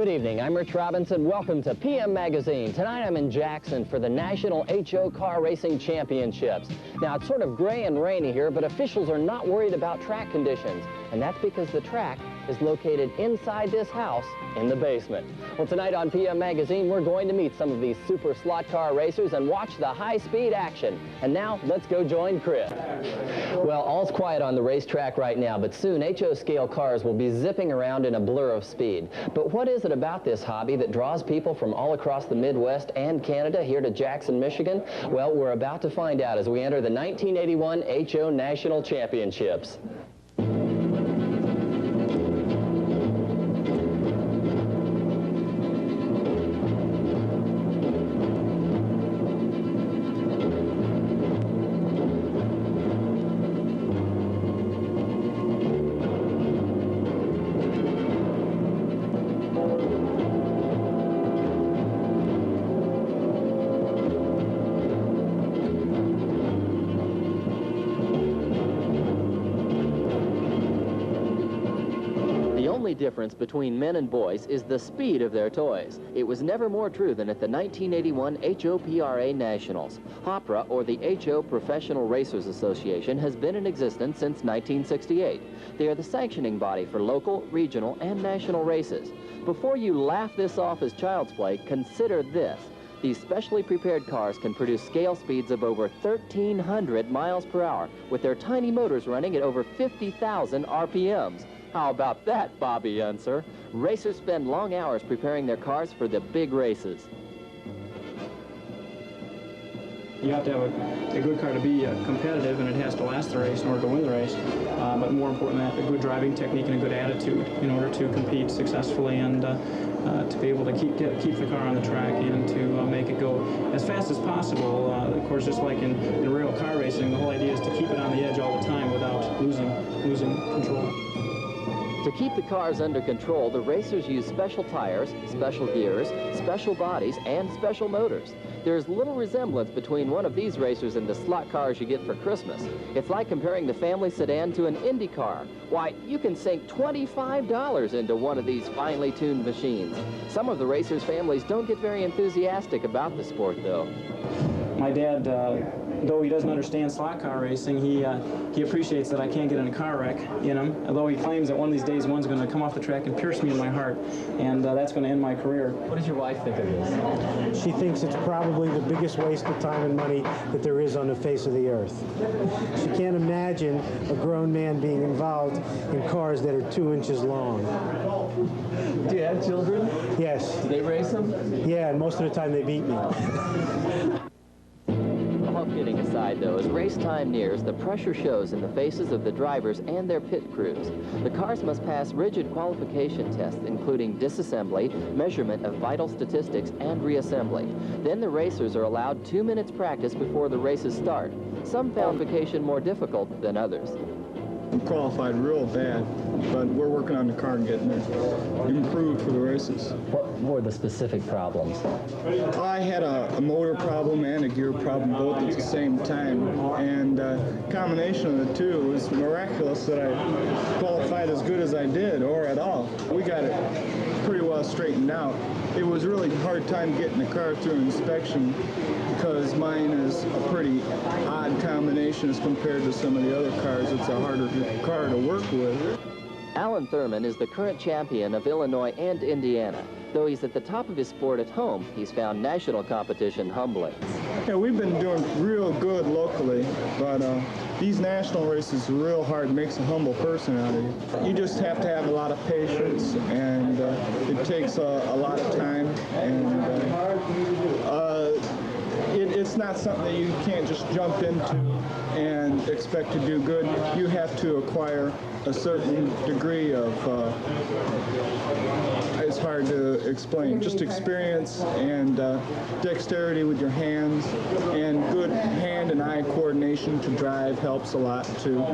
Good evening, I'm Rich Robinson. Welcome to PM Magazine. Tonight I'm in Jackson for the National HO Car Racing Championships. Now it's sort of gray and rainy here, but officials are not worried about track conditions. And that's because the track is located inside this house in the basement. Well, tonight on PM Magazine, we're going to meet some of these super slot car racers and watch the high-speed action. And now, let's go join Chris. Well, all's quiet on the racetrack right now, but soon HO scale cars will be zipping around in a blur of speed. But what is it about this hobby that draws people from all across the Midwest and Canada here to Jackson, Michigan? Well, we're about to find out as we enter the 1981 HO National Championships. The only difference between men and boys is the speed of their toys. It was never more true than at the 1981 HOPRA Nationals. HOPRA, or the HO Professional Racers Association, has been in existence since 1968. They are the sanctioning body for local, regional, and national races. Before you laugh this off as child's play, consider this. These specially prepared cars can produce scale speeds of over 1,300 miles per hour, with their tiny motors running at over 50,000 RPMs. How about that, Bobby Unser? Racers spend long hours preparing their cars for the big races. You have to have a good car to be competitive, and it has to last the race in order to win the race. But more important than that, a good driving technique and a good attitude in order to compete successfully and to be able to keep the car on the track and to make it go as fast as possible. Of course, just like in real car racing, the whole idea is to keep it on the edge all the time without losing control. To keep the cars under control, the racers use special tires, special gears, special bodies, and special motors. There's little resemblance between one of these racers and the slot cars you get for Christmas. It's like comparing the family sedan to an Indy car. Why, you can sink $25 into one of these finely tuned machines. Some of the racers' families don't get very enthusiastic about the sport, though. My dad, though he doesn't understand slot car racing, he appreciates that I can't get in a car wreck, you know, although he claims that one of these days one's going to come off the track and pierce me in my heart, and that's going to end my career. What does your wife think of this? She thinks it's probably the biggest waste of time and money that there is on the face of the earth. She can't imagine a grown man being involved in cars that are 2 inches long. Do you have children? Yes. Do they race them? Yeah, and most of the time they beat me. All kidding aside, though, as race time nears, the pressure shows in the faces of the drivers and their pit crews. The cars must pass rigid qualification tests, including disassembly, measurement of vital statistics, and reassembly. Then the racers are allowed 2 minutes practice before the races start. Some found qualification more difficult than others. I'm qualified real bad, but we're working on the car and getting it improved for the races. What were the specific problems? I had a motor problem and a gear problem both at the same time, and combination of the two, it was miraculous that I qualified as good as I did, or at all. We got it pretty well straightened out. It was really a hard time getting the car through inspection because mine is a pretty odd combination as compared to some of the other cars. It's a harder car to work with. Alan Thurman is the current champion of Illinois and Indiana. Though he's at the top of his sport at home, he's found national competition humbling. Yeah, we've been doing real good locally, but these national races are real hard. Makes a humble person out of you. You just have to have a lot of patience, and it takes a lot of time, and it's not something that you can't just jump into and expect to do good. You have to acquire a certain degree of, it's hard to explain, just experience and dexterity with your hands, and good hand and eye coordination to drive helps a lot too.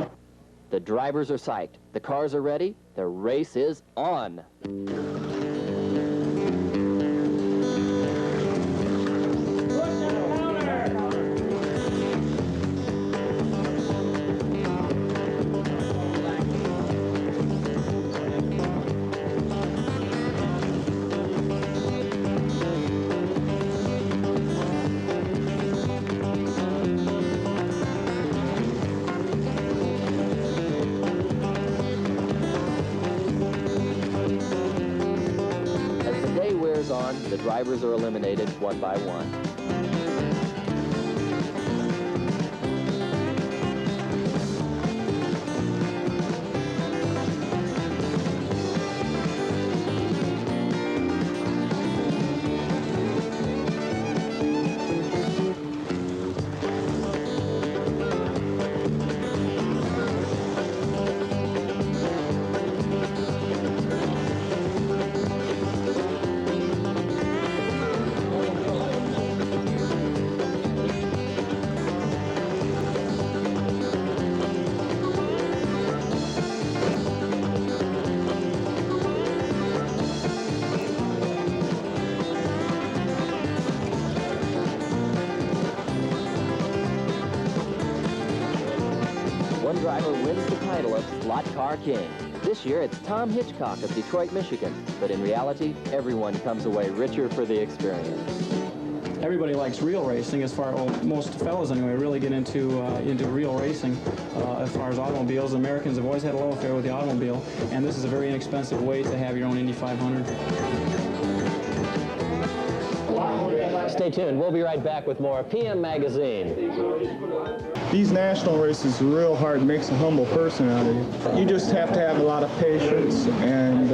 The drivers are psyched, the cars are ready, the race is on. The drivers are eliminated one by one. One driver wins the title of Slot Car King. This year, it's Tom Hitchcock of Detroit, Michigan. But in reality, everyone comes away richer for the experience. Everybody likes real racing, as far as most fellows anyway really get into real racing. As far as automobiles, Americans have always had a love affair with the automobile, and this is a very inexpensive way to have your own Indy 500. Stay tuned. We'll be right back with more PM Magazine. These national races are real hard. It makes a humble person out of you. You just have to have a lot of patience, and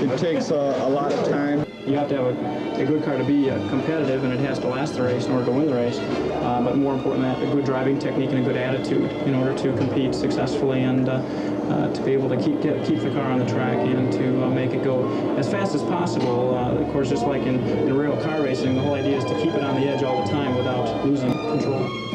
it takes a lot of time. You have to have a good car to be competitive, and it has to last the race in order to win the race. But more important than that, a good driving technique and a good attitude in order to compete successfully and to be able to keep the car on the track and to make it go as fast as possible. Of course, just like in real car racing, the whole idea is to keep it on the edge all the time without losing control.